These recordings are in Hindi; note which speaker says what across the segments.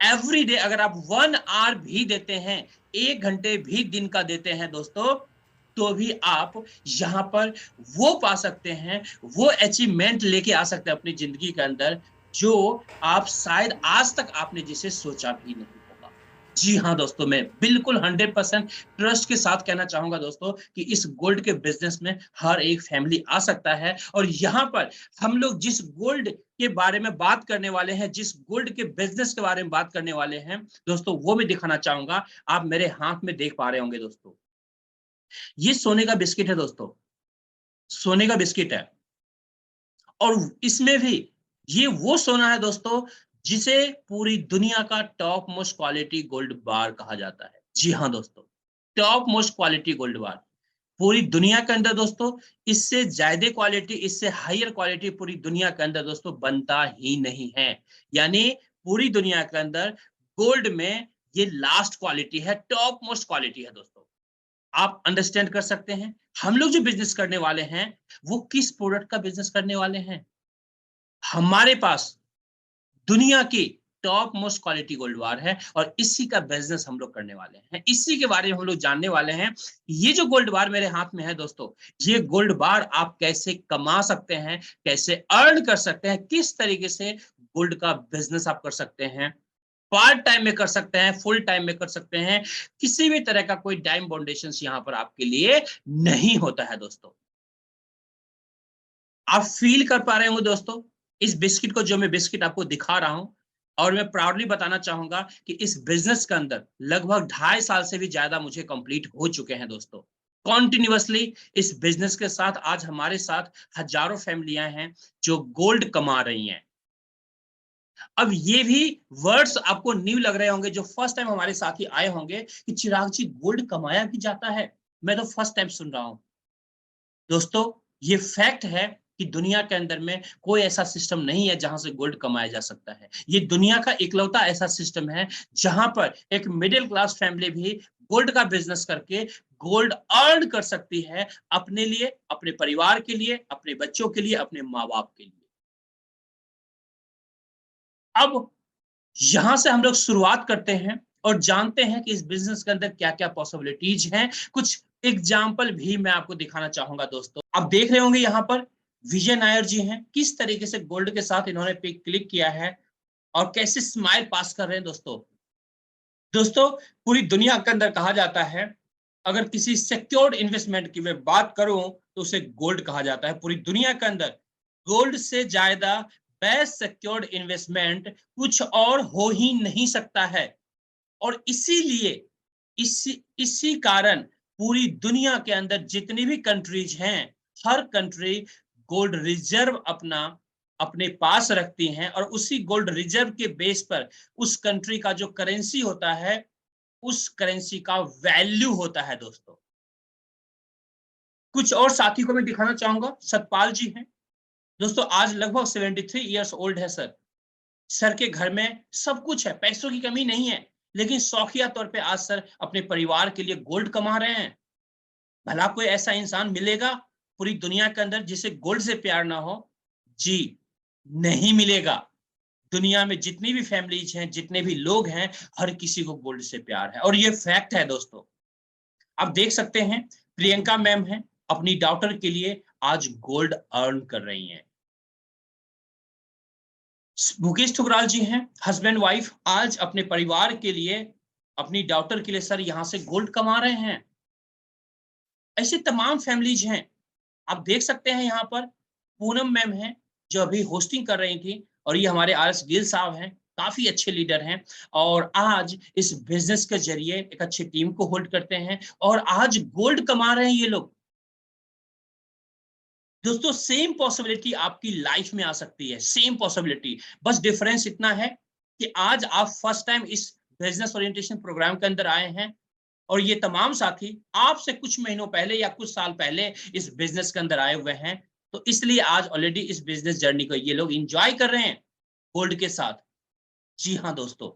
Speaker 1: एवरी डे अगर आप 1 आवर भी देते हैं, 1 घंटे भी दिन का देते हैं दोस्तों, तो भी आप यहाँ पर वो पा सकते हैं, वो अचीवमेंट लेके आ सकते हैं अपनी ज़िंदगी के अंदर, जो आप शायद आज तक आपने जिसे सोचा भी नहीं होगा। जी हाँ दोस्तों, मैं बिल्कुल 100% ट्रस्ट के साथ कहना चाहूँगा दोस्तों कि इस गोल्ड के बिज़नेस में हर एक फैमिली आ सकता है और यहाँ पर हम लोग जिस गोल्ड के बारे में बात करने वाले हैं, जिस गोल्ड के बिज़नेस के बारे में बात करने वाले हैं, दोस्तों वो मैं दिखाना चाहूँगा। आप मेरे हाथ में देख पा रहे होंगे दोस्तों। ये सोने का बिस्किट है दोस्तों, सोने का बिस्किट है और इसमें भी ये वो सोना है दोस्तों, जिसे पूरी दुनिया का टॉप मोस्ट क्वालिटी गोल्ड बार कहा जाता है। जी हाँ दोस्तों, टॉप मोस्ट क्वालिटी गोल्ड बार। पूरी दुनिया के अंदर दोस्तों इससे ज़्यादा क्वालिटी, इससे हायर क्वालिटी पूरी दुनिया के अंदर दोस्तों बनता ही नहीं है। यानी पूरी दुनिया के अंदर गोल्ड में ये लास्ट क्वालिटी है, टॉप मोस्ट क्वालिटी है दोस्तों। आप अंडरस्टैंड कर सकते हैं? हम लोग जो बिज़नेस करने वाले हैं, वो किस प्रोडक्ट का बिज़नेस करने वाले हैं? हमारे पास दुनिया की टॉप मोस्ट क्वालिटी गोल्ड बार है और इसी का बिज़नेस हम लोग करने वाले हैं। इसी के बारे में हम लोग जानने वाले हैं। ये जो गोल्ड बार मेरे हाथ में है दोस्तों, ये गोल्ड बार आप कैसे कमा सकते हैं, कैसे अर्न कर सकते हैं, किस तरीके से गोल्ड का बिज़नेस आप कर सकते हैं। पार्ट टाइम में कर सकते हैं, फुल टाइम में कर सकते हैं। किसी भी तरह का कोई टाइम बाउंडेशंस यहाँ पर आपके लिए नहीं होता है दोस्तों। आप फ़ील कर पा रहे होंगे दोस्तों, इस बिस्किट को जो मैं बिस्किट आपको दिखा रहा हूँ और मैं प्राउडली बताना चाहूँगा कि इस बिज़नेस के अंदर लगभग 2.5 साल से भी ज़्यादा मुझे कंप्लीट हो चुके हैं दोस्तों। कंटीन्यूअसली इस बिज़नेस के साथ आज हमारे साथ हज़ारों फैमिलियाँ हैं, जो गोल्ड कमा रही हैं। अब ये भी वर्ड्स आपको न्यू लग रहे होंगे, जो फर्स्ट टाइम हमारे साथ ही आए होंगे कि चिराग जी गोल्ड कमाया भी जाता है? मैं तो फर्स्ट टाइम सुन रहा हूँ। दोस्तों, ये फैक्ट है कि दुनिया के अंदर में कोई ऐसा सिस्टम नहीं है जहाँ से गोल्ड कमाया जा सकता है। ये दुनिया का इकलौता ऐसा सिस्टम है जहाँ पर एक मिडल क्लास फैमिली भी गोल्ड का बिज़नेस करके गोल्ड अर्न कर सकती है अपने लिए, अपने परिवार के लिए, अपने बच्चों के लिए, अपने माँ-बाप के लिए। अब यहाँ से हम लोग शुरुआत करते हैं और जानते हैं कि इस बिज़नेस के अंदर क्या-क्या पॉसिबिलिटीज़ हैं। कुछ एग्ज़ाम्पल भी मैं आपको दिखाना चाहूँगा दोस्तों। आप देख रहे होंगे यहाँ पर विजय नायर जी हैं, किस तरीके से गोल्ड के साथ इन्होंने पिक क्लिक किया है और कैसे स्माइल पास कर रहे हैं दोस्तों। दोस्तों, पूरी दुनिया के अंदर कहा जाता है, अगर किसी सिक्योर्ड इन्वेस्टमेंट की मैं बात करूँ, तो उसे गोल्ड कहा जाता है। पूरी दुनिया के अंदर गोल्ड से ज़्यादा बेस्ट सिक्योर्ड इन्वेस्टमेंट कुछ और हो ही नहीं सकता है और इसीलिए इसी इसी कारण पूरी दुनिया के अंदर जितनी भी कंट्रीज़ हैं, हर कंट्री गोल्ड रिज़र्व अपना अपने पास रखती हैं और उसी गोल्ड रिज़र्व के बेस पर उस कंट्री का जो करेंसी होता है, उस करेंसी का वैल्यू होता है दोस्तों। कुछ और साथी को मैं दिखाना चाहूँगा, सतपाल जी हैं। दोस्तों आज लगभग 73 इयर्स ओल्ड है सर। सर के घर में सब कुछ है, पैसों की कमी नहीं है, लेकिन शौकिया तौर पे आज सर अपने परिवार के लिए गोल्ड कमा रहे हैं। भला कोई ऐसा इंसान मिलेगा पूरी दुनिया के अंदर जिसे गोल्ड से प्यार ना हो? जी, नहीं मिलेगा। दुनिया में जितनी भी फैमिलीज़ हैं, जितने भी लोग हैं, हर किसी को गोल्ड से प्यार है और ये फैक्ट है दोस्तों। आप देख सकते हैं प्रियंका मैम हैं, अपनी डॉटर के लिए आज गोल्ड अर्न कर रही हैं। मुकेश ठुकराल जी हैं, हस्बैंड वाइफ आज अपने परिवार के लिए, अपनी डॉटर के लिए सर यहाँ से गोल्ड कमा रहे हैं। ऐसे तमाम फैमिलीज़ हैं। आप देख सकते हैं यहाँ पर पूनम मैम हैं, जो अभी होस्टिंग कर रही थी और ये हमारे आरएस गिल साहब हैं, काफ़ी अच्छे लीडर हैं और आज इस बिज़नेस के ज़रिए एक अच्छी टीम को होल्ड करते हैं और आज गोल्ड कमा रहे हैं ये लोग। दोस्तों सेम पॉसिबिलिटी आपकी लाइफ में आ सकती है, सेम पॉसिबिलिटी। बस डिफरेंस इतना है कि आज आप फर्स्ट टाइम इस बिजनेस ओरिएंटेशन प्रोग्राम के अंदर आए हैं और ये तमाम साथी आपसे कुछ महीनों पहले या कुछ साल पहले इस बिजनेस के अंदर आए हुए हैं, तो इसलिए आज ऑलरेडी इस बिजनेस जर्नी को ये लोग एंजॉय कर रहे हैं गोल्ड के साथ। जी हाँ दोस्तों,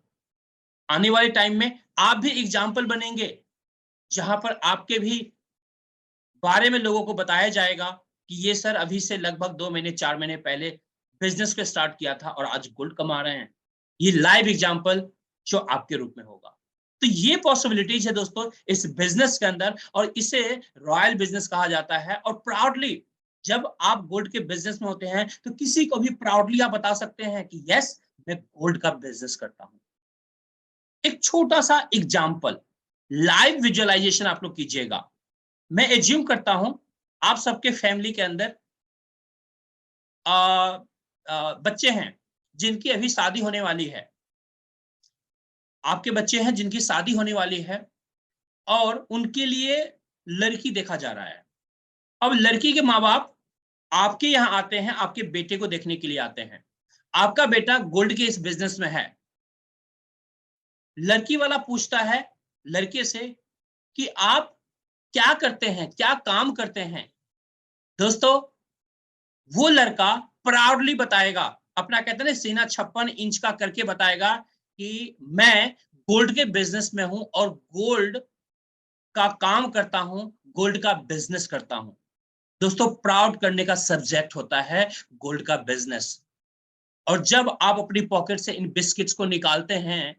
Speaker 1: आने वाले टाइम में आप भी एग्जाम्पल बनेंगे, जहां पर आपके भी बारे में लोगों को बताया जाएगा कि ये सर अभी से लगभग 2 महीने 4 महीने पहले बिज़नेस को स्टार्ट किया था और आज गोल्ड कमा रहे हैं। ये लाइव एग्ज़ाम्पल जो आपके रूप में होगा। तो ये पॉसिबिलिटीज है दोस्तों इस बिजनेस के अंदर, और इसे रॉयल बिजनेस कहा जाता है। और प्राउडली जब आप गोल्ड के बिजनेस में होते हैं तो किसी को भी प्राउडली आप बता सकते हैं कि यस, मैं गोल्ड का बिजनेस करता हूं। एक छोटा सा एग्जाम्पल, लाइव विजुअलाइजेशन आप लोग कीजिएगा। मैं एज्यूम करता हूं आप सबके फैमिली के अंदर बच्चे हैं जिनकी अभी शादी होने वाली है। आपके बच्चे हैं जिनकी शादी होने वाली है और उनके लिए लड़की देखा जा रहा है। अब लड़की के माँ बाप आपके यहाँ आते हैं, आपके बेटे को देखने के लिए आते हैं। आपका बेटा गोल्ड के इस बिजनेस में है। लड़की वाला पूछता है लड़के से कि आप क्या करते हैं, क्या काम करते हैं। दोस्तों, वो लड़का प्राउडली बताएगा, अपना कहते हैं ना सीना 56 इंच का करके बताएगा कि मैं गोल्ड के बिजनेस में हूं और गोल्ड का काम करता हूं, गोल्ड का बिजनेस करता हूं। दोस्तों, प्राउड करने का सब्जेक्ट होता है गोल्ड का बिजनेस। और जब आप अपनी पॉकेट से इन बिस्किट्स को निकालते हैं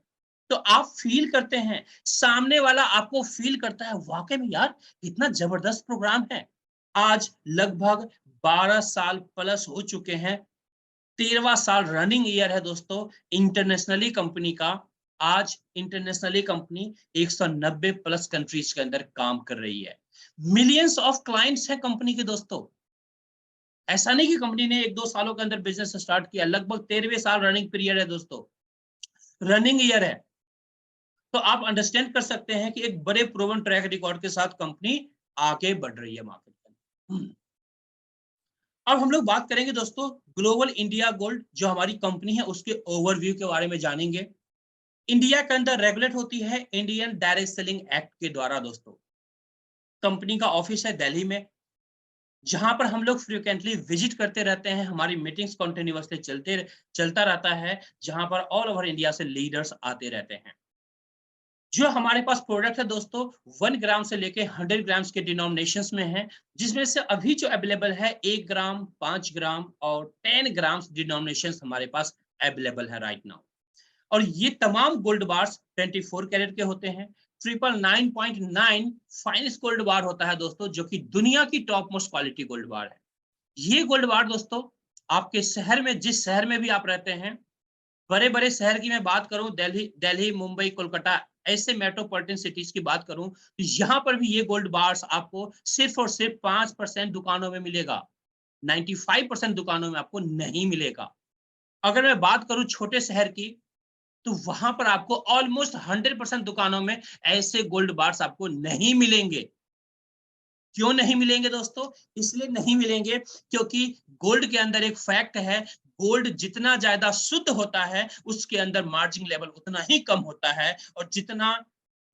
Speaker 1: तो आप फील करते हैं, सामने वाला आपको फील करता है, वाकई में यार कितना जबरदस्त प्रोग्राम है। आज लगभग 12 साल प्लस हो चुके हैं, 13वां साल रनिंग ईयर है दोस्तों इंटरनेशनली कंपनी का। आज इंटरनेशनली कंपनी 190 प्लस कंट्रीज के अंदर काम कर रही है। मिलियंस ऑफ क्लाइंट्स हैं कंपनी के दोस्तों। ऐसा नहीं कि कंपनी ने 1-2 सालों के अंदर बिजनेस स्टार्ट किया, लगभग 13वें साल रनिंग पीरियड है दोस्तों, रनिंग ईयर है। तो आप अंडरस्टैंड कर सकते हैं कि एक बड़े प्रूवन ट्रैक रिकॉर्ड के साथ कंपनी आगे बढ़ रही है मार्केट में। अब हम लोग बात करेंगे दोस्तों ग्लोबल इंडिया गोल्ड जो हमारी कंपनी है उसके ओवरव्यू के बारे में जानेंगे। इंडिया के अंदर रेगुलेट होती है इंडियन डायरेक्ट सेलिंग एक्ट के द्वारा दोस्तों। कंपनी का ऑफिस है दिल्ली में, जहां पर हम लोग फ्रिक्वेंटली विजिट करते रहते हैं। हमारी मीटिंग्स कंटिन्यूअसली चलता रहता है, जहां पर ऑल ओवर इंडिया से लीडर्स आते रहते हैं। जो हमारे पास प्रोडक्ट है दोस्तों 1 ग्राम से लेके 100 ग्राम्स के डिनोमिनेशंस में है, जिसमें से अभी जो अवेलेबल है 1 ग्राम, 5 ग्राम और 10 ग्राम्स डिनोमिनेशंस हमारे पास अवेलेबल है राइट नाउ। और ये तमाम गोल्ड बार्स 24 कैरेट के होते हैं। 999.9 फाइनेस्ट गोल्ड बार होता है दोस्तों, जो कि दुनिया की टॉप मोस्ट क्वालिटी गोल्ड बार है। ये गोल्ड बार दोस्तों आपके शहर में, जिस शहर में भी आप रहते हैं, बड़े बड़े शहर की मैं बात करूं, दिल्ली, मुंबई, कोलकाता, ऐसे मेट्रोपॉलिटन सिटीज की बात करूं, तो यहाँ पर भी ये गोल्ड बार्स आपको सिर्फ और सिर्फ 5% दुकानों में मिलेगा। 95% दुकानों में आपको नहीं मिलेगा। अगर मैं बात करूं छोटे शहर की, तो वहां पर आपको ऑलमोस्ट 100% दुकानों में ऐसे गोल्ड बार्स आपको नहीं मिलेंगे। क्यों नहीं मिलेंगे दोस्तों? इसलिए नहीं मिलेंगे क्योंकि गोल्ड के अंदर एक फैक्ट है, गोल्ड जितना ज्यादा शुद्ध होता है उसके अंदर मार्जिन लेवल उतना ही कम होता है, और जितना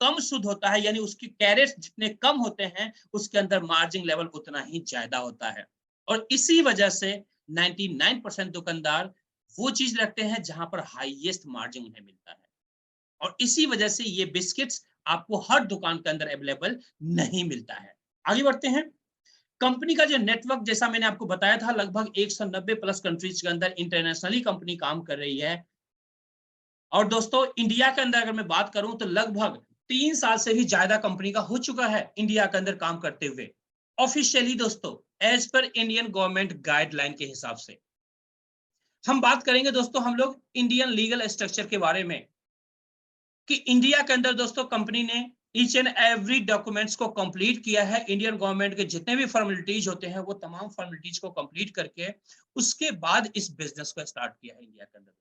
Speaker 1: कम शुद्ध होता है यानी उसकी कैरेट्स जितने कम होते हैं उसके अंदर मार्जिन लेवल उतना ही ज्यादा होता है। और इसी वजह से 99% दुकानदार वो चीज रखते हैं जहां पर हाईएस्ट मार्जिन उन्हें मिलता है। और इसी वजह से ये बिस्किट्स आपको हर दुकान के अंदर अवेलेबल नहीं मिलता है। आगे बढ़ते हैं। कंपनी का जो नेटवर्क, जैसा मैंने आपको बताया था, लगभग 190 प्लस कंट्रीज के अंदर इंटरनेशनली कंपनी काम कर रही है। और दोस्तों इंडिया के अंदर अगर मैं बात करूं तो लगभग 3 साल से भी ज्यादा कंपनी का हो चुका है इंडिया के अंदर काम करते हुए ऑफिशियली दोस्तों, as per Indian government guideline के हिसाब से। हम बात करेंगे दोस्तों हम लोग इंडियन लीगल स्ट्रक्चर के बारे में, कि इंडिया के अंदर दोस्तों कंपनी ने ईच एंड एवरी डॉक्यूमेंट्स को कंप्लीट किया है। इंडियन गवर्नमेंट के जितने भी फॉर्मेलिटीज होते हैं वो तमाम फॉर्मेलिटीज को कंप्लीट करके उसके बाद इस बिजनेस को स्टार्ट किया है इंडिया के अंदर।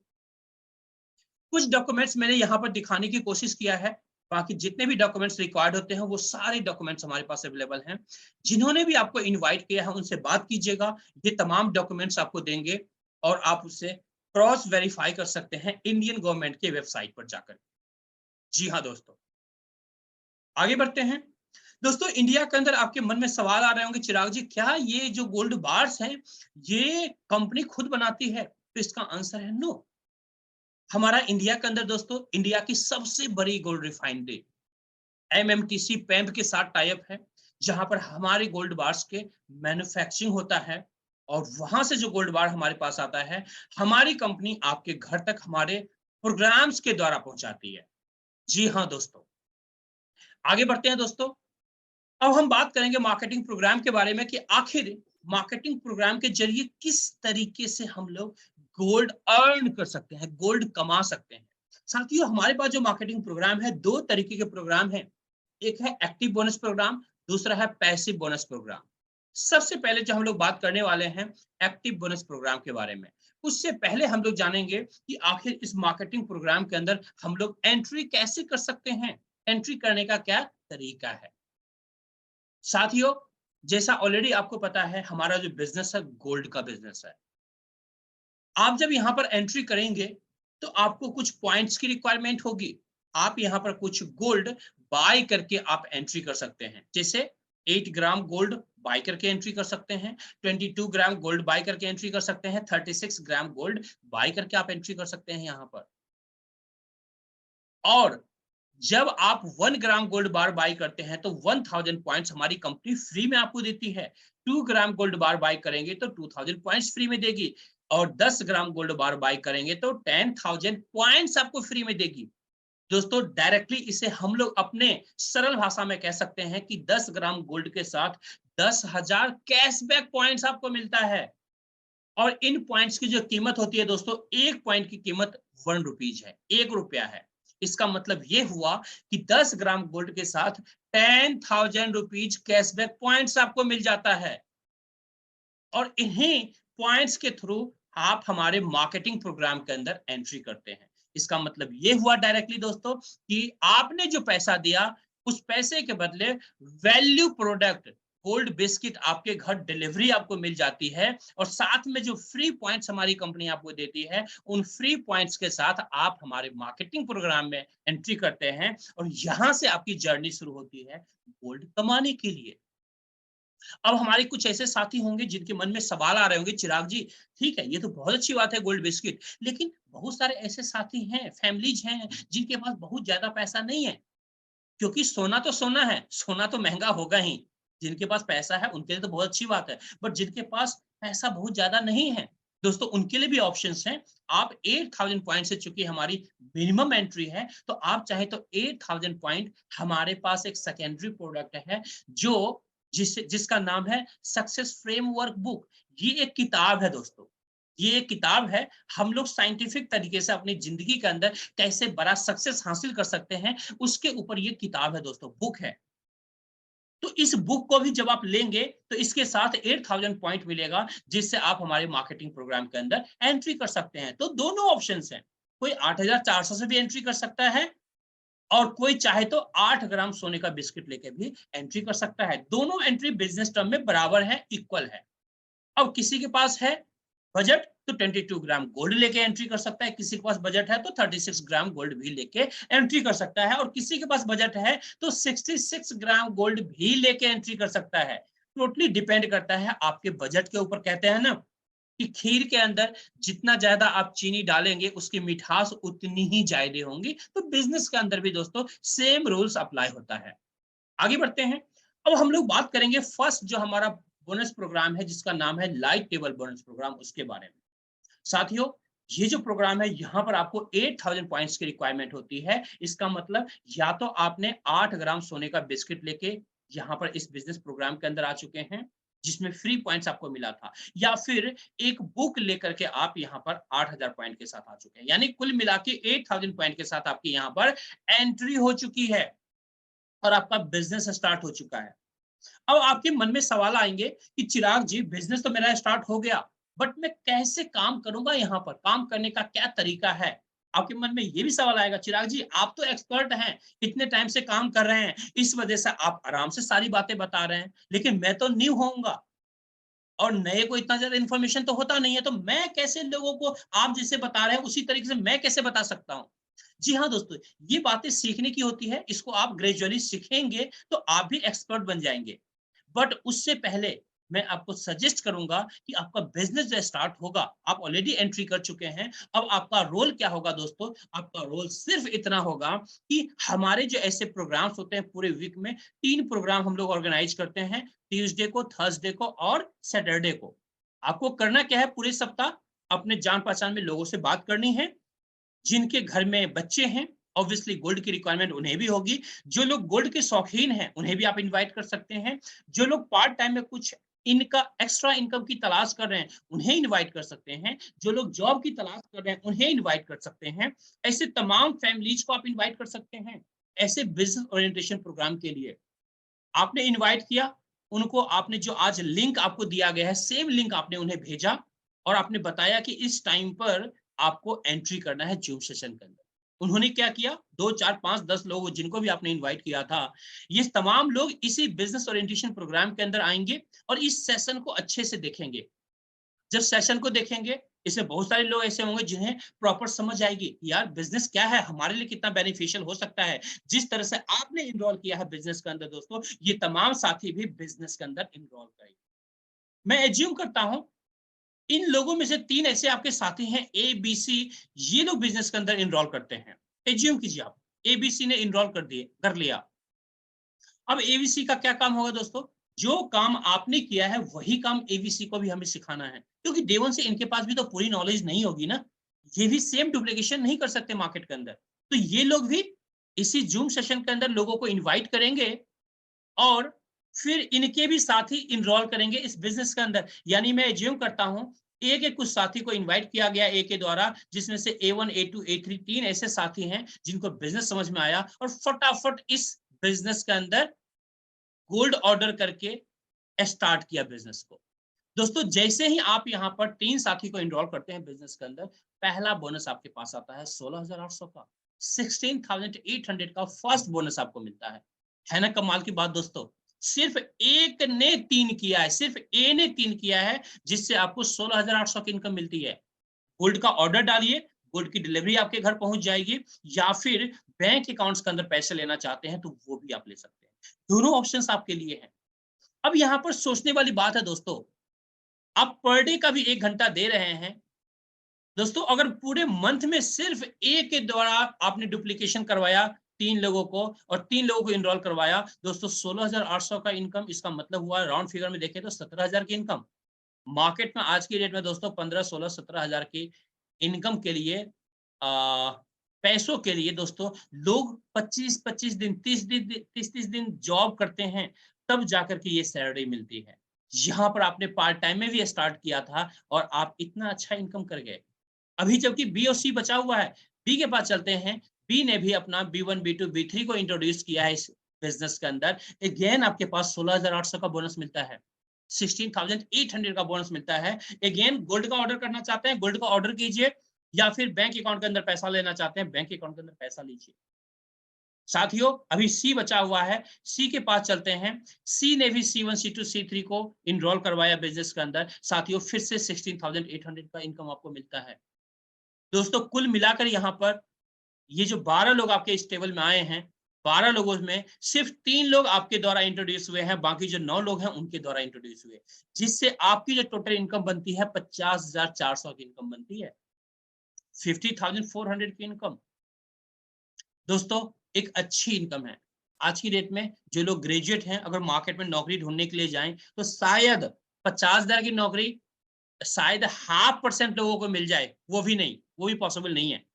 Speaker 1: कुछ डॉक्यूमेंट्स मैंने यहाँ पर दिखाने की कोशिश किया है, बाकी जितने भी डॉक्यूमेंट्स रिक्वायर्ड होते हैं वो सारे डॉक्यूमेंट्स हमारे पास अवेलेबल हैं। जिन्होंने भी आपको इन्वाइट किया है उनसे बात कीजिएगा, ये तमाम डॉक्यूमेंट्स आपको देंगे और आप उससे क्रॉस वेरीफाई कर सकते हैं इंडियन गवर्नमेंट के वेबसाइट पर जाकर। जी हाँ दोस्तों, आगे बढ़ते हैं। दोस्तों इंडिया के अंदर आपके मन में सवाल आ रहे होंगे, चिराग जी क्या ये जो गोल्ड बार्स हैं ये कंपनी खुद बनाती है? तो इसका आंसर है नो। हमारा इंडिया के अंदर दोस्तों इंडिया की सबसे बड़ी गोल्ड रिफाइनरी एमएमटीसी पैम्प के साथ टाइप है, जहां पर हमारे गोल्ड बार्स के मैन्युफैक्चरिंग होता है। और वहां से जो गोल्ड बार हमारे पास आता है, हमारी कंपनी आपके घर तक हमारे प्रोग्राम्स के द्वारा पहुंचाती है। जी हाँ दोस्तों, आगे बढ़ते हैं दोस्तों। अब हम बात करेंगे मार्केटिंग प्रोग्राम के बारे में कि आखिर मार्केटिंग प्रोग्राम के जरिए किस तरीके से हम लोग गोल्ड अर्न कर सकते हैं, गोल्ड कमा सकते हैं। साथियों, हमारे पास जो मार्केटिंग प्रोग्राम है, दो तरीके के प्रोग्राम हैं। एक है एक्टिव बोनस प्रोग्राम, दूसरा है पैसिव बोनस प्रोग्राम। सबसे पहले जो हम लोग बात करने वाले हैं एक्टिव बोनस प्रोग्राम के बारे में, उससे पहले हम लोग जानेंगे कि आखिर इस मार्केटिंग प्रोग्राम के अंदर हम लोग एंट्री कैसे कर सकते हैं, एंट्री करने का क्या तरीका है। साथियों, जैसा ऑलरेडी आपको पता है, हमारा जो बिजनेस है गोल्ड का बिजनेस है। आप जब यहाँ पर एंट्री करेंगे तो आपको कुछ पॉइंट्स की रिक्वायरमेंट होगी। आप यहाँ पर कुछ गोल्ड बाय करके आप एंट्री कर सकते हैं। जैसे 8 ग्राम गोल्ड बाय करके एंट्री कर सकते हैं, 22 ग्राम गोल्ड बाय करके एंट्री कर सकते हैं, 36 ग्राम गोल्ड बाय करके आप एंट्री कर सकते हैं यहाँ पर। और जब आप 1 ग्राम गोल्ड बार बाय करते हैं तो 1000 पॉइंट्स हमारी कंपनी फ्री में आपको देती है। 2 ग्राम गोल्ड बार बाय करेंगे तो 2000 पॉइंट्स फ्री में देगी, और 10 ग्राम गोल्ड बार बाय करेंगे तो 10,000 पॉइंट्स आपको फ्री में देगी। दोस्तों, डायरेक्टली इसे हम लोग अपने सरल भाषा में कह सकते हैं कि 10 ग्राम गोल्ड के साथ 10,000 कैशबैक पॉइंट्स आपको मिलता है। और इन पॉइंट्स की जो कीमत होती है दोस्तों, एक पॉइंट की कीमत 1 रुपीज है, 1 रुपया है। इसका मतलब ये हुआ कि 10 ग्राम गोल्ड के साथ 10,000 रुपीज कैशबैक पॉइंट्स आपको मिल जाता है। और इन्हीं पॉइंट्स के थ्रू आप हमारे मार्केटिंग प्रोग्राम के अंदर एंट्री करते हैं। इसका मतलब ये हुआ डायरेक्टली दोस्तों कि आपने जो पैसा दिया, उस पैसे के बदले वैल्यू प्रोडक्ट गोल्ड बिस्किट आपके घर डिलीवरी आपको मिल जाती है। और साथ में जो फ्री पॉइंट्स हमारी कंपनी आपको देती है, उन फ्री पॉइंट्स के साथ आप हमारे मार्केटिंग प्रोग्राम में एंट्री करते हैं, और यहां से आपकी जर्नी शुरू होती है गोल्ड कमाने के लिए। अब हमारे कुछ ऐसे साथी होंगे जिनके मन में सवाल आ रहे होंगे, चिराग जी, ठीक है, ये तो बहुत अच्छी बात है गोल्ड बिस्किट, लेकिन बहुत सारे ऐसे साथी हैं, फैमिलीज हैं जिनके पास बहुत ज्यादा पैसा नहीं है। क्योंकि सोना तो सोना है, सोना तो महंगा होगा ही। जिनके पास पैसा है उनके लिए तो बहुत अच्छी बात है, बट जिनके पास पैसा बहुत ज्यादा नहीं है दोस्तों, उनके लिए भी ऑप्शंस हैं। आप 8000 पॉइंट से, चूंकि हमारी मिनिमम एंट्री है, तो आप चाहे तो 8000 पॉइंट, हमारे पास एक सेकेंडरी प्रोडक्ट है जो जिसका नाम है सक्सेस फ्रेमवर्क बुक। ये एक किताब है दोस्तों, ये एक किताब है। हम लोग साइंटिफिक तरीके से अपनी जिंदगी के अंदर कैसे बड़ा सक्सेस हासिल कर सकते हैं, उसके ऊपर ये किताब है दोस्तों, बुक है। तो इस बुक को भी जब आप लेंगे तो इसके साथ 8000 पॉइंट मिलेगा, जिससे आप हमारे मार्केटिंग प्रोग्राम के अंदर एंट्री कर सकते हैं। तो दोनों ऑप्शंस हैं। कोई 8400 से भी एंट्री कर सकता है, और कोई चाहे तो 8 ग्राम सोने का बिस्किट लेके भी एंट्री कर सकता है। दोनों एंट्री बिजनेस टर्म में बराबर है, इक्वल है। अब किसी के पास है बजट तो 22 ग्राम गोल्ड लेके एंट्री कर सकता है, किसी के पास बजट है तो 36 ग्राम गोल्ड भी लेके एंट्री कर सकता है, और किसी के पास बजट है तो 66 ग्राम गोल्ड भी लेके एंट्री कर सकता है। टोटली डिपेंड करता है आपके बजट के ऊपर। कहते हैं ना कि खीर के अंदर जितना ज्यादा आप चीनी डालेंगे, उसकी मिठास उतनी ही ज्यादा होंगी। तो बिजनेस के अंदर भी दोस्तों सेम रूल्स अप्लाई होता है। आगे बढ़ते हैं। अब हम लोग बात करेंगे फर्स्ट जो हमारा बोनस प्रोग्राम है, जिसका नाम है लाइट टेबल बोनस प्रोग्राम, उसके बारे में। साथियों, ये जो प्रोग्राम है, यहाँ पर आपको 8000 पॉइंट्स की रिक्वायरमेंट होती है। इसका मतलब या तो आपने 8 ग्राम सोने का बिस्किट लेके यहाँ पर इस बिजनेस प्रोग्राम के अंदर आ चुके हैं, जिसमें फ्री पॉइंट्स आपको मिला था, या फिर एक बुक लेकर के आप यहाँ पर 8000 पॉइंट के साथ आ चुके हैं। यानी कुल मिला के 8000 पॉइंट के साथ आपकी यहाँ पर एंट्री हो चुकी है, और आपका बिजनेस स्टार्ट हो चुका है। अब आपके मन में सवाल आएंगे कि चिराग जी, बिजनेस तो मेरा स्टार्ट हो गया, बट मैं कैसे काम करूंगा, यहाँ पर काम करने का क्या तरीका है। आपके मन में ये भी सवाल आएगा, चिराग जी आप तो एक्सपर्ट हैं, इतने टाइम से काम कर रहे हैं, इस वजह से आप आराम से सारी बातें बता रहे हैं, लेकिन मैं तो न्यू होऊंगा, और नए को इतना ज्यादा इन्फॉर्मेशन तो होता नहीं है, तो मैं कैसे लोगों को आप जैसे बता रहे हैं उसी तरीके से मैं कैसे बता सकता हूँ। जी हाँ दोस्तों, ये बातें सीखने की होती है, इसको आप ग्रेजुअली सीखेंगे तो आप भी एक्सपर्ट बन जाएंगे। बट उससे पहले मैं आपको सजेस्ट करूंगा कि आपका बिजनेस जो स्टार्ट होगा, आप ऑलरेडी एंट्री कर चुके हैं, अब आपका रोल क्या होगा दोस्तों। आपका रोल सिर्फ इतना होगा कि हमारे जो ऐसे प्रोग्राम्स होते हैं पूरे वीक में, 3 प्रोग्राम हम लोग ऑर्गेनाइज करते हैं, ट्यूसडे को, थर्सडे को और सैटरडे को। आपको करना क्या है, पूरे सप्ताह अपने जान पहचान में लोगों से बात करनी है, जिनके घर में बच्चे हैं, ऑब्वियसली गोल्ड की रिक्वायरमेंट उन्हें भी होगी। जो लोग गोल्ड के शौकीन हैं, उन्हें भी आप इनवाइट कर सकते हैं। जो लोग पार्ट टाइम में कुछ इनका एक्स्ट्रा इनकम की तलाश कर रहे हैं, उन्हें इनवाइट कर सकते हैं। जो लोग जॉब की तलाश कर रहे हैं, उन्हें इनवाइट कर सकते हैं। ऐसे तमाम फैमिलीज को आप इनवाइट कर सकते हैं ऐसे बिजनेस ओरिएंटेशन प्रोग्राम के लिए। आपने इनवाइट किया उनको, आपने जो आज लिंक आपको दिया गया है, सेम लिंक आपने उन्हें भेजा और आपने बताया कि इस टाइम पर आपको एंट्री करना है जूम सेशन के अंदर। उन्होंने क्या किया, 2, 4, 5, 10 लोग जिनको भी आपने इनवाइट किया था, ये तमाम लोग इसी बिजनेस ओरिएंटेशन प्रोग्राम के अंदर आएंगे और इस सेशन को अच्छे से देखेंगे। जब सेशन को देखेंगे, इसमें बहुत सारे लोग ऐसे होंगे जिन्हें प्रॉपर समझ आएगी यार बिजनेस क्या है, हमारे लिए कितना बेनिफिशियल हो सकता है। जिस तरह से आपने इनरोल किया है बिजनेस के अंदर दोस्तों, ये तमाम साथी भी बिजनेस के अंदर इनरोल करेंगे। मैं एज्यूम करता हूं इन लोगों में से 3 ऐसे आपके साथी हैं, ए बी सी, ये लोग बिजनेस के अंदर इनरोल करते हैं। एज्यूम कीजिए आप ए बी सी ने इनरोल कर लिया। अब एबीसी का क्या काम होगा दोस्तों, जो काम आपने किया है वही काम एबीसी को भी हमें सिखाना है, क्योंकि डे वन से इनके पास भी तो पूरी नॉलेज नहीं होगी ना। ये भी सेम डुप्लीकेशन नहीं कर सकते मार्केट के अंदर। तो ये लोग भी इसी जूम सेशन के अंदर लोगों को इनवाइट करेंगे और फिर इनके भी साथी इनरोल करेंगे इस बिजनेस के अंदर। यानी मैं एज्यूम करता हूं ए के कुछ साथी को इनवाइट किया गया ए के द्वारा, जिसमें से A1, A2, A3 3 ऐसे साथी हैं जिनको बिजनेस समझ में आया और फटाफट इस बिजनेस के अंदर गोल्ड ऑर्डर करके स्टार्ट किया बिजनेस को। दोस्तों जैसे ही आप यहाँ पर 3 साथी को इनरोल करते हैं बिजनेस के अंदर, पहला बोनस आपके पास आता है 16,800 का, 16,800 का फर्स्ट बोनस आपको मिलता है ना कमाल की बात दोस्तों। सिर्फ एक ने 3 किया है, सिर्फ ए ने 3 किया है, जिससे आपको 16,800 की इनकम मिलती है। गोल्ड का ऑर्डर डालिए, गोल्ड की डिलीवरी आपके घर पहुंच जाएगी, या फिर बैंक अकाउंट्स के अंदर पैसे लेना चाहते हैं तो वो भी आप ले सकते हैं। दोनों ऑप्शंस आपके लिए हैं। अब यहाँ पर सोचने वाली बात है दोस्तों, आप पर डे का भी 1 घंटा दे रहे हैं दोस्तों। अगर पूरे मंथ में सिर्फ ए के द्वारा आपने डुप्लीकेशन करवाया 3 लोगों को और 3 लोगों को इनरोल करवाया दोस्तों, 16,800 का इनकम, इसका मतलब हुआ राउंड फिगर में देखें तो 17,000 की इनकम। मार्केट में आज की डेट में दोस्तों 15, 16, 17,000 की इनकम के लिए, पैसों के लिए दोस्तों, लोग 25-25 दिन, 30 दिन जॉब करते हैं, तब जाकर के ये सैलरी मिलती है। यहाँ पर आपने पार्ट टाइम में भी स्टार्ट किया था और आप इतना अच्छा इनकम कर गए। अभी जबकि बी और सी बचा हुआ है, बी के पास चलते हैं। बी ने भी अपना B1, B2, B3 को इंट्रोड्यूस किया है इस बिजनेस के अंदर। अगेन आपके पास 16,800 का बोनस मिलता है, 16,800 का बोनस मिलता है। अगेन गोल्ड का ऑर्डर करना चाहते हैं, गोल्ड का ऑर्डर कीजिए, या फिर बैंक अकाउंट के अंदर पैसा लेना चाहते हैं, बैंक अकाउंट के अंदर पैसा लीजिए। साथियों अभी सी बचा हुआ है, सी के पास चलते हैं। सी ने भी C1, C2, C3 को इनरोल करवाया बिजनेस के अंदर। साथियों फिर से 16,800 का इनकम आपको मिलता है। दोस्तों कुल मिलाकर यहाँ पर ये जो 12 लोग आपके इस टेबल में आए हैं, 12 लोगों में सिर्फ 3 लोग आपके द्वारा इंट्रोड्यूस हुए हैं, बाकी जो 9 लोग हैं उनके द्वारा इंट्रोड्यूस हुए, जिससे आपकी जो टोटल इनकम बनती है 50,400 की इनकम बनती है, 50,400 की इनकम। दोस्तों एक अच्छी इनकम है। आज की डेट में जो लोग ग्रेजुएट हैं, अगर मार्केट में नौकरी ढूंढने के लिए जाएं तो शायद 50,000 की नौकरी शायद 0.5% लोगों को मिल जाए, वो भी नहीं, वो भी पॉसिबल नहीं है।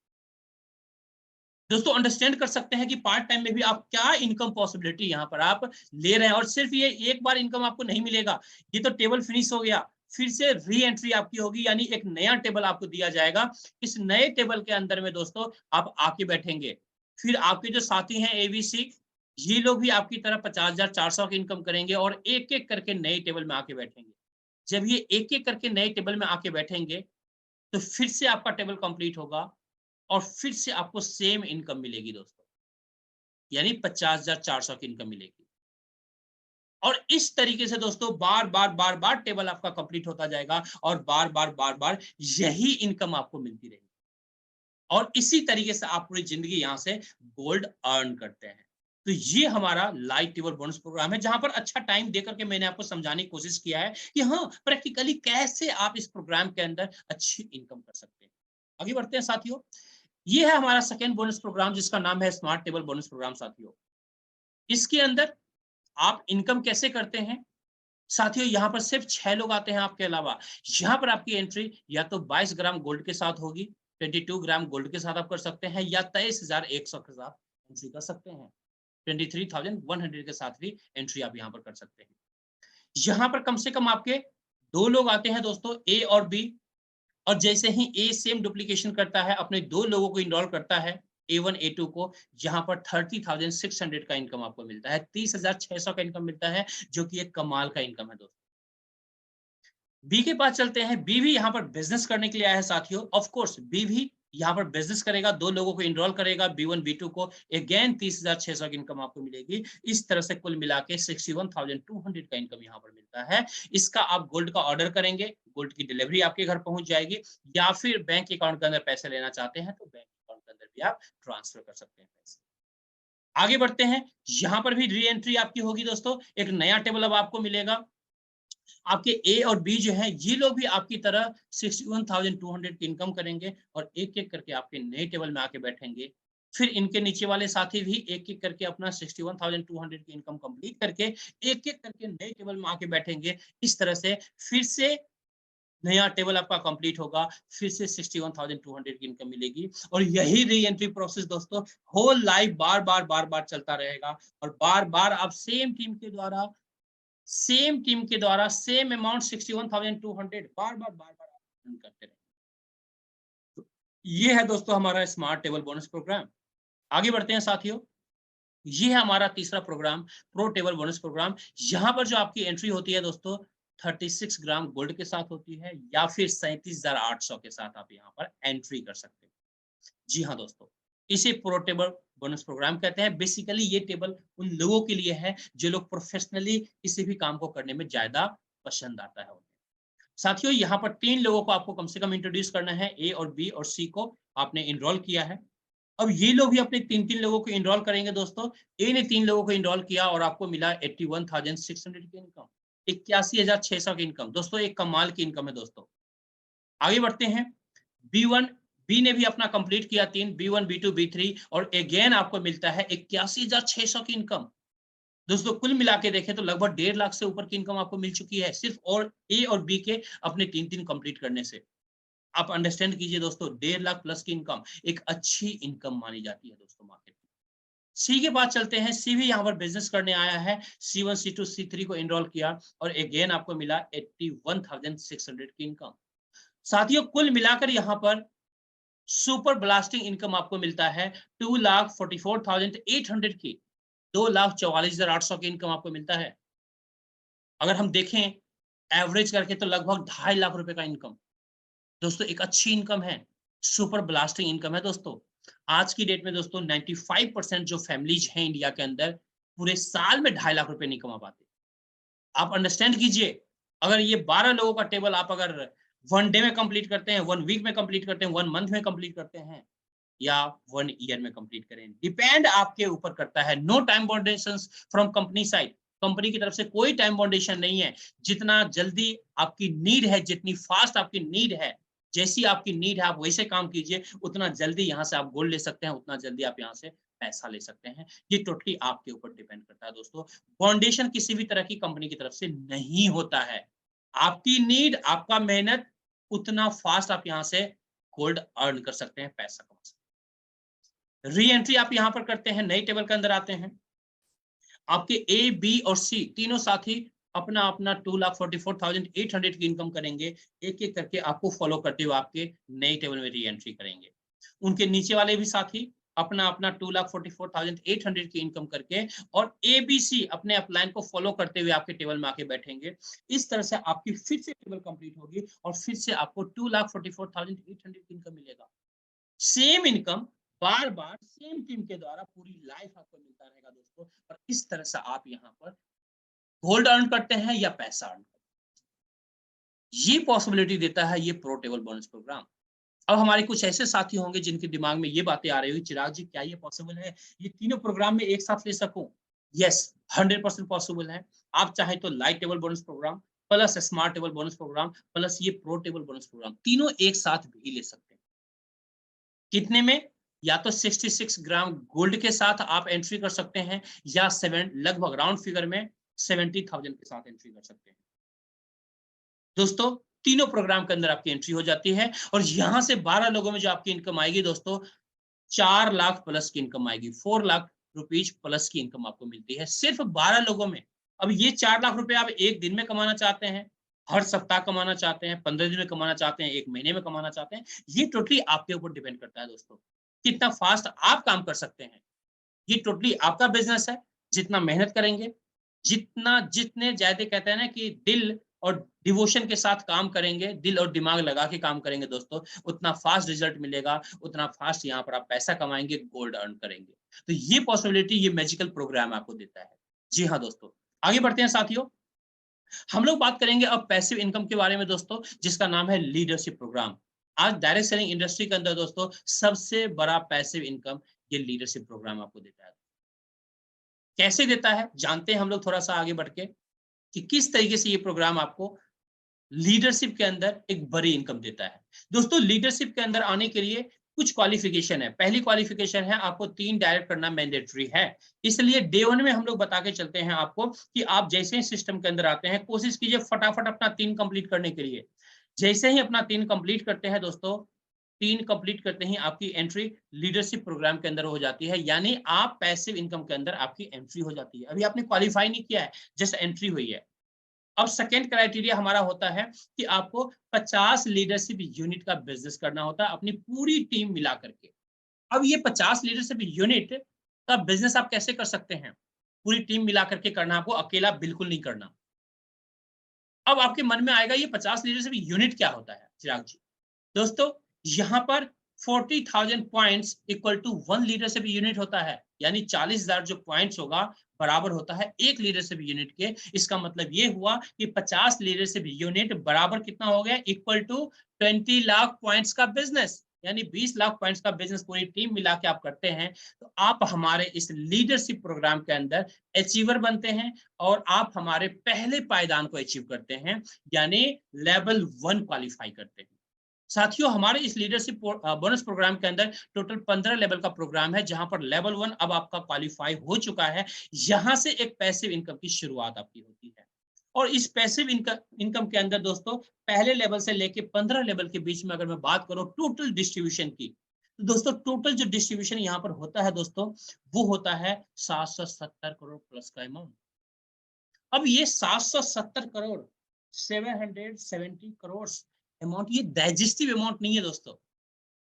Speaker 1: दोस्तों अंडरस्टैंड कर सकते हैं कि पार्ट टाइम में भी आप क्या इनकम पॉसिबिलिटी यहाँ पर आप ले रहे हैं। और सिर्फ ये एक बार इनकम आपको नहीं मिलेगा, ये तो टेबल फिनिश हो गया, फिर से री एंट्री आपकी होगी, यानी एक नया टेबल आपको दिया जाएगा। इस नए टेबल के अंदर में दोस्तों आप आके बैठेंगे, फिर आपके जो साथी हैं एबीसी, ये लोग भी आपकी तरह 50,400 की इनकम करेंगे और एक एक करके नए टेबल में आके बैठेंगे। जब ये एक एक करके नए टेबल में आके बैठेंगे तो फिर से आपका टेबल कंप्लीट होगा और फिर से आपको सेम इनकम मिलेगी दोस्तों, यानी 50,400 की इनकम मिलेगी। और इस तरीके से दोस्तों बार बार टेबल आपका कंप्लीट होता जाएगा और बार बार यही इनकम आपको मिलती रहेगी। और इसी तरीके से आप पूरी जिंदगी यहां से गोल्ड अर्न करते हैं। तो ये हमारा लाइव टेबल बोनस प्रोग्राम है, जहां पर अच्छा टाइम देकर के मैंने आपको समझाने की कोशिश किया है कि हाँ प्रैक्टिकली कैसे आप इस प्रोग्राम के अंदर अच्छी इनकम कर सकते हैं। आगे बढ़ते हैं साथियों, ये है हमारा सेकेंड बोनस प्रोग्राम जिसका नाम है स्मार्ट टेबल बोनस प्रोग्राम। साथियों इसके अंदर आप इनकम कैसे करते हैं, साथियों यहाँ पर सिर्फ 6 लोग आते हैं आपके अलावा। यहाँ पर आपकी एंट्री या तो 22 ग्राम गोल्ड के साथ होगी, 22 ग्राम गोल्ड के साथ आप कर सकते हैं, या 23,100 के साथ एंट्री कर सकते हैं। 23,100 के साथ भी एंट्री आप यहाँ पर कर सकते हैं। यहाँ पर कम से कम आपके 2 लोग आते हैं दोस्तों, ए और बी, और जैसे ही ए सेम डुप्लीकेशन करता है, अपने 2 लोगों को इनरोल करता है, A1 A2 को, यहाँ पर 30,600 का इनकम आपको मिलता है, 30,600 का इनकम मिलता है, जो कि एक कमाल का इनकम है दोस्तों। बी के पास चलते हैं। बी भी यहाँ पर बिजनेस करने के लिए आया है साथियों। ऑफ कोर्स बी भी यहाँ पर बिजनेस करेगा, 2 लोगों को इनरोल करेगा, B1 B2 को, अगेन 30,600 की इनकम आपको मिलेगी। इस तरह से कुल मिला के 61,200 का इनकम यहाँ पर मिलता है। इसका आप गोल्ड का ऑर्डर करेंगे, गोल्ड की डिलीवरी आपके घर पहुंच जाएगी, या फिर बैंक अकाउंट के अंदर पैसे लेना चाहते हैं तो बैंक अकाउंट के अंदर भी आप ट्रांसफर कर सकते हैं पैसे। आगे बढ़ते हैं। यहाँ पर भी री एंट्री आपकी होगी दोस्तों। एक नया टेबल अब आपको मिलेगा। आपके ए और बी जो है, ये लोग भी आपकी तरह 61,200 की इनकम करेंगे, और एक एक करके आपके नए टेबल में आके बैठेंगे। फिर इनके नीचे वाले साथी भी एक एक करके अपना 61,200 की इनकम कंप्लीट करके एक एक करके नए टेबल में आके बैठेंगे। इस तरह से फिर से नया टेबल आपका कंप्लीट होगा, फिर से 61,200 की इनकम मिलेगी। और यही री एंट्री प्रोसेस दोस्तों होल लाइफ बार बार चलता रहेगा, और बार बार आप सेम टीम के द्वारा सेम अमाउंट 61,200 बार करते रहे। तो ये है दोस्तों हमारा स्मार्ट टेबल बोनस प्रोग्राम। आगे बढ़ते हैं साथियों। ये है हमारा तीसरा program, pro table bonus program. यहाँ पर जो आपकी एंट्री होती है दोस्तों, 36 ग्राम गोल्ड के साथ होती है, या फिर 37,800 के साथ आप यहाँ पर एंट्री कर सकते हैं। जी हाँ दोस्तों, इसे प्रो टेबल बोनस प्रोग्राम कहते हैं। बेसिकली ये टेबल उन लोगों के लिए है जो लोग प्रोफेशनली किसी भी काम को करने में ज्यादा पसंद आता है। साथियों, यहाँ पर 3 लोगों को आपको कम से कम इंट्रोड्यूस करना है। ए और बी और सी को आपने इनरोल किया है। अब ये लोग भी अपने 3-3 लोगों को इनरोल करेंगे दोस्तों। ए ने 3 लोगों को इनरोल किया और आपको मिला 81,600 की इनकम, 81,600 की इनकम। दोस्तों एक कमाल की इनकम है दोस्तों। आगे बढ़ते हैं। B1 बी ने भी अपना कंप्लीट किया 3, B1 B2 B3, और अगेन आपको मिलता है 81,600 की इनकम। दोस्तों कुल मिला के देखें तो लगभग 1.5 लाख से ऊपर की इनकम आपको मिल चुकी है, सिर्फ और ए और बी के अपने 3-3 कंप्लीट करने से। आप अंडरस्टैंड कीजिए दोस्तों, 1.5 लाख प्लस की इनकम एक अच्छी इनकम मानी जाती है दोस्तों मार्केट में। सी के बाद चलते हैं। सी भी यहाँ पर बिजनेस करने आया है। C1 C2 C3 को इनरोल किया, और अगेन आपको मिला 81,600 की इनकम। साथियों कुल मिलाकर यहाँ पर सुपर ब्लास्टिंग इनकम आपको मिलता है 2,44,800 की, 2,44,800 की इनकम आपको मिलता है। अगर हम देखें एवरेज करके तो लगभग 2.5 लाख रुपए का इनकम दोस्तों एक अच्छी इनकम है, सुपर ब्लास्टिंग इनकम है दोस्तों। आज की डेट में दोस्तों 95% जो फैमिलीज हैं इंडिया के अंदर, पूरे साल में 2.5 लाख रुपए नहीं कमा पाते। आप अंडरस्टैंड कीजिए, अगर ये 12 लोगों का टेबल आप अगर 1 डे में कंप्लीट करते हैं, 1 वीक में कंप्लीट करते हैं, 1 मंथ में कंप्लीट करते हैं, या 1 ईयर में कंप्लीट करें, डिपेंड आपके ऊपर करता है। No time boundations from company side. Company की तरफ से कोई टाइम बाउंडेशन नहीं है। जितना जल्दी आपकी नीड है, जितनी फास्ट आपकी नीड है, जैसी आपकी नीड है आप वैसे काम कीजिए, उतना जल्दी यहाँ से आप गोल्ड ले सकते हैं, उतना जल्दी आप यहाँ से पैसा ले सकते हैं। ये टोटली आपके ऊपर डिपेंड करता है दोस्तों। फाउंडेशन किसी भी तरह की कंपनी की तरफ से नहीं होता है। आपकी नीड, आपका मेहनत, उतना फास्ट आप यहाँ से गोल्ड अर्न कर सकते हैं, पैसा कमा सकते हैं। री एंट्री आप यहाँ पर करते हैं, नए टेबल के अंदर आते हैं। आपके ए बी और सी तीनों साथी अपना अपना 2,44,800 की इनकम करेंगे। एक एक करके आपको फॉलो करते हुए आपके नए टेबल में री एंट्री करेंगे। उनके नीचे वाले भी साथी अपना अपना 2,44,800 की इनकम करके और एबीसी अपने अपलाइन को फॉलो करते हुए आपके टेबल में आके बैठेंगे। इस तरह से आपकी फिर से टेबल कंप्लीट होगी और फिर से आपको 2,44,800 की इनकम मिलेगा। सेम इनकम बार बार सेम टीम के द्वारा पूरी लाइफ आपको मिलता रहेगा दोस्तों। और इस तरह से आप यहाँ पर गोल्ड अर्न करते हैं या पैसा अर्न करते हैं, ये पॉसिबिलिटी देता है ये प्रो टेबल बोनस प्रोग्राम। अब हमारे कुछ ऐसे साथी होंगे जिनके दिमाग में ये बातें आ रही होगी, चिराग जी क्या ये पॉसिबल है, ये तीनों प्रोग्राम में एक साथ ले सकूं? यस, 100% पॉसिबल है। आप चाहे तो light table bonus program plus smart table bonus program plus ये प्रो टेबल बोनस प्रोग्राम तीनों एक साथ भी ले सकते हैं। कितने में? या तो 66 ग्राम गोल्ड के साथ आप एंट्री कर सकते हैं, या लगभग राउंड फिगर में 70,000 के साथ एंट्री कर सकते हैं। दोस्तों तीनों प्रोग्राम के अंदर आपकी एंट्री हो जाती है और यहां से 12 लोगों में जो आपकी इनकम आएगी दोस्तों, 4 लाख प्लस की इनकम आएगी, 4 लाख रुपीज प्लस की इनकम आपको मिलती है सिर्फ 12 लोगों में। अब ये 4 लाख रुपए आप एक दिन में कमाना चाहते हैं, हर सप्ताह कमाना चाहते हैं, 15 दिन में कमाना चाहते हैं, एक महीने में कमाना चाहते हैं, ये टोटली आपके ऊपर डिपेंड करता है दोस्तों, कितना फास्ट आप काम कर सकते हैं। ये टोटली आपका बिजनेस है। जितना मेहनत करेंगे, जितने ज्यादा कहते हैं ना कि दिल और डिवोशन के साथ काम करेंगे, दिल और दिमाग लगा के काम करेंगे दोस्तों, उतना फास्ट रिजल्ट मिलेगा, उतना फास्ट यहाँ पर आप पैसा कमाएंगे, गोल्ड अर्न करेंगे। तो ये पॉसिबिलिटी ये मैजिकल प्रोग्राम आपको देता है। जी हाँ दोस्तों, आगे बढ़ते हैं साथियों। हम लोग बात करेंगे अब पैसिव इनकम के बारे में दोस्तों, जिसका नाम है लीडरशिप प्रोग्राम। आज डायरेक्ट सेलिंग इंडस्ट्री के अंदर दोस्तों सबसे बड़ा पैसिव इनकम ये लीडरशिप प्रोग्राम आपको देता है। कैसे देता है जानते हैं हम लोग थोड़ा सा आगे बढ़ के, कि किस तरीके से ये प्रोग्राम आपको लीडरशिप के अंदर एक बड़ी इनकम देता है। दोस्तों लीडरशिप के अंदर आने के लिए कुछ क्वालिफिकेशन है। पहली क्वालिफिकेशन है आपको 3 डायरेक्ट करना मैंडेटरी है। इसलिए डे 1 में हम लोग बता के चलते हैं आपको कि आप जैसे ही सिस्टम के अंदर आते हैं, कोशिश कीजिए फटाफट अपना 3 कंप्लीट करने के लिए। जैसे ही अपना 3 कंप्लीट करते हैं दोस्तों, 3 कंप्लीट करते ही आपकी एंट्री लीडरशिप प्रोग्राम के अंदर हो जाती है, यानी आप पैसिव इनकम के अंदर आपकी एंट्री हो जाती है। अभी आपने क्वालिफाई नहीं किया है, जस्ट एंट्री हुई है। अब सेकेंड क्राइटेरिया हमारा होता है कि आपको 50 लीडरशिप यूनिट का बिजनेस करना होता है अपनी पूरी टीम मिला करके। अब ये 50 लीडरशिप यूनिट का बिजनेस आप कैसे कर सकते हैं? पूरी टीम मिला करके करना, आपको अकेला बिल्कुल नहीं करना। अब आपके मन में आएगा ये 50 लीडरशिप यूनिट क्या होता है चिराग जी? दोस्तों यहाँ पर 40,000 points equal to 1 leadership unit होता है, यानी 40,000 जो पॉइंट्स होगा बराबर होता है 1 लीडरशिप यूनिट के। इसका मतलब ये हुआ कि 50 लीडरशिप यूनिट बराबर कितना हो गया? इक्वल टू 20 लाख पॉइंट्स का बिजनेस, यानी 20 लाख पॉइंट्स का बिजनेस पूरी टीम मिला के आप करते हैं, तो आप हमारे इस लीडरशिप प्रोग्राम के अंदर अचीवर बनते हैं और आप हमारे पहले पायदान को अचीव करते हैं, यानी लेवल 1 क्वालिफाई करते हैं। साथियों हमारे इस लीडरशिप बोनस प्रोग्राम के अंदर टोटल 15 लेवल का प्रोग्राम है, जहां पर लेवल 1 अब आपका क्वालिफाई हो चुका है। यहां से एक पैसिव इनकम की शुरुआत आपकी होती है और इस पैसिव इनकम के अंदर दोस्तों पहले लेवल से लेके 15 लेवल के बीच में अगर मैं बात करूं टोटल डिस्ट्रीब्यूशन की, तो दोस्तों टोटल जो डिस्ट्रीब्यूशन यहाँ पर होता है दोस्तों, वो होता है 770 करोड़ प्लस का अमाउंट। अब ये 770 करोड़ 770 करोड़ अमाउंट, ये डाइजेस्टिव अमाउंट नहीं है दोस्तों।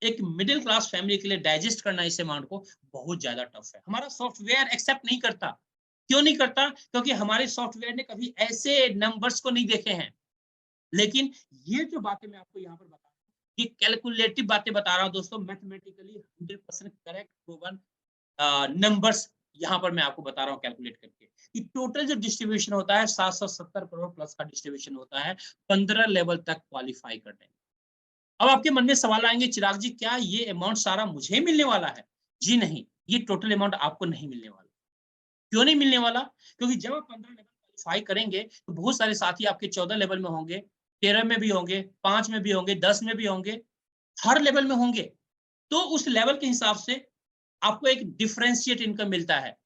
Speaker 1: एक मिडिल क्लास फैमिली के लिए डाइजेस्ट करना इस अमाउंट को बहुत ज्यादा टफ है। हमारा सॉफ्टवेयर एक्सेप्ट नहीं करता। क्यों नहीं करता? क्योंकि हमारे सॉफ्टवेयर ने कभी ऐसे नंबर्स को नहीं देखे हैं। लेकिन ये जो बातें मैं आपको यहाँ पर बता रहा हूँ, ये कैलकुलेटिव बातें बता रहा हूँ दोस्तों, मैथमेटिकली 100% करेक्ट प्रूवन नंबर्स यहाँ पर मैं आपको बता रहा हूँ कैलकुलेट करके, कि टोटल जो डिस्ट्रीब्यूशन होता है 770 करोड़ प्लस का डिस्ट्रीब्यूशन होता है 15 लेवल तक क्वालिफाई करने। अब आपके मन में सवाल आएंगे, चिराग जी क्या ये अमाउंट सारा मुझे मिलने वाला है? जी नहीं, ये टोटल अमाउंट आपको नहीं मिलने वाला। क्यों नहीं मिलने वाला? क्योंकि जब आप 15 लेवल क्वालिफाई करेंगे तो बहुत सारे साथी आपके 14 लेवल में होंगे, 13 में भी होंगे, 5 में भी होंगे, 10 में भी होंगे, हर लेवल में होंगे। तो उस लेवल के हिसाब से आपको एक डिफरेंशिएट इनकम मिलता है।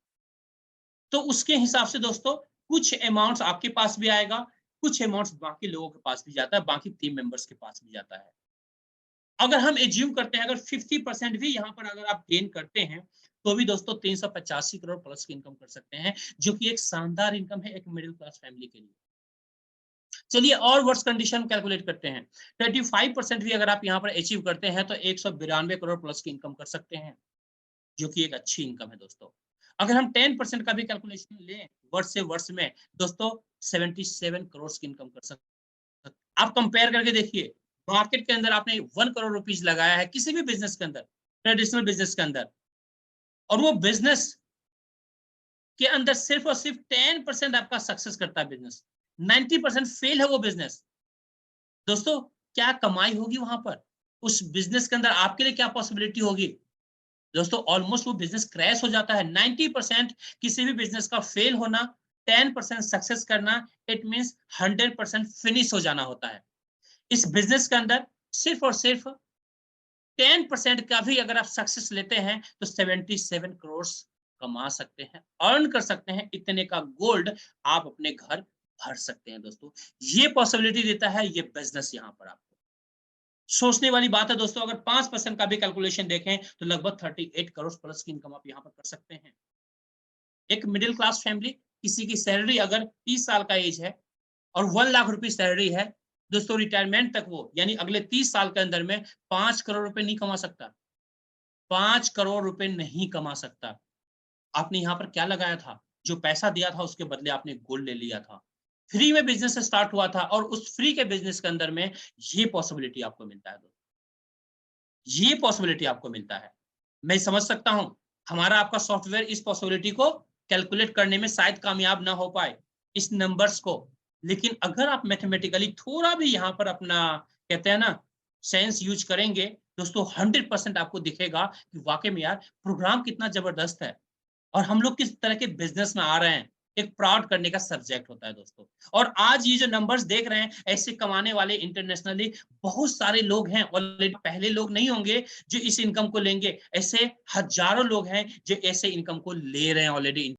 Speaker 1: तो उसके हिसाब से दोस्तों कुछ अमाउंट्स आपके पास भी आएगा, कुछ अमाउंट्स बाकी लोगों के पास भी जाता है, बाकी टीम मेंबर्स के पास भी जाता है। अगर हम एज्यूम करते हैं अगर 50% भी यहाँ पर अगर आप गेन करते हैं, तो भी दोस्तों 385 करोड़ प्लस की इनकम कर सकते हैं, जो कि एक शानदार इनकम है एक मिडिल क्लास फैमिली के लिए। चलिए और वर्स कंडीशन कैलकुलेट करते हैं। 25% भी अगर आप यहाँ पर अचीव करते हैं तो 192 करोड़ प्लस की इनकम कर सकते हैं, जो कि एक अच्छी इनकम है दोस्तों। अगर हम 10% का भी कैलकुलेशन लें वर्ष से वर्ष में दोस्तों 77 करोड़ की इनकम कर सकते हैं। आप कंपेयर करके देखिए, मार्केट के अंदर आपने 1 करोड़ रुपीज लगाया है किसी भी बिजनेस के अंदर, ट्रेडिशनल बिजनेस के अंदर, और वो बिजनेस के अंदर सिर्फ और सिर्फ 10% आपका सक्सेस करता है बिजनेस, 90% फेल है वो बिजनेस। दोस्तों क्या कमाई होगी वहां पर? उस बिजनेस के अंदर आपके लिए क्या पॉसिबिलिटी होगी? दोस्तों ऑलमोस्ट वो बिजनेस क्रैश हो जाता है। 90% किसी भी बिजनेस का फेल होना, 10% सक्सेस करना, इट मींस 100% फिनिश हो जाना होता है। इस बिजनेस के अंदर सिर्फ और सिर्फ 10% का भी अगर आप सक्सेस लेते हैं तो 77 करोड़ कमा सकते हैं, अर्न कर सकते हैं। इतने का गोल्ड आप अपने घर भर सकते हैं दोस्तों। ये पॉसिबिलिटी देता है ये बिजनेस यहाँ पर आपको। सोचने वाली बात है दोस्तों, अगर 5% का भी कैलकुलेशन देखें तो लगभग 38 करोड़ प्लस की इनकम आप यहाँ पर कर सकते हैं। एक मिडिल क्लास फैमिली, किसी की सैलरी अगर 30 साल का एज है और 1 लाख रुपए सैलरी है, दोस्तों रिटायरमेंट तक वो यानी अगले 30 साल के अंदर में 5 करोड़ रुपए नहीं कमा सकता। 5 करोड़ रुपए नहीं कमा सकता। आपने यहाँ पर क्या लगाया था? जो पैसा दिया था उसके बदले आपने गोल्ड ले लिया था। फ्री में बिज़नेस स्टार्ट हुआ था और उस फ्री के बिज़नेस के अंदर में ये पॉसिबिलिटी आपको मिलता है दोस्तों। ये पॉसिबिलिटी आपको मिलता है। मैं समझ सकता हूँ, हमारा आपका सॉफ्टवेयर इस पॉसिबिलिटी को कैलकुलेट करने में शायद कामयाब ना हो पाए, इस नंबर्स को। लेकिन अगर आप मैथमेटिकली थोड़ा भी यहाँ पर अपना कहते हैं ना सेंस यूज़ करेंगे, दोस्तों 100% आपको दिखेगा कि वाक़ई में यार प्रोग्राम कितना ज़बरदस्त है। और हम लोग किस तरह के बिज़नेस में आ रहे हैं, एक प्राउड करने का सब्जेक्ट होता है दोस्तों। और आज ये जो नंबर्स देख रहे हैं, ऐसे कमाने वाले इंटरनेशनली बहुत सारे लोग हैं, ऑलरेडी पहले लोग नहीं होंगे जो इस इनकम को लेंगे। ऐसे हज़ारों लोग हैं जो ऐसे इनकम को ले रहे हैं ऑलरेडी।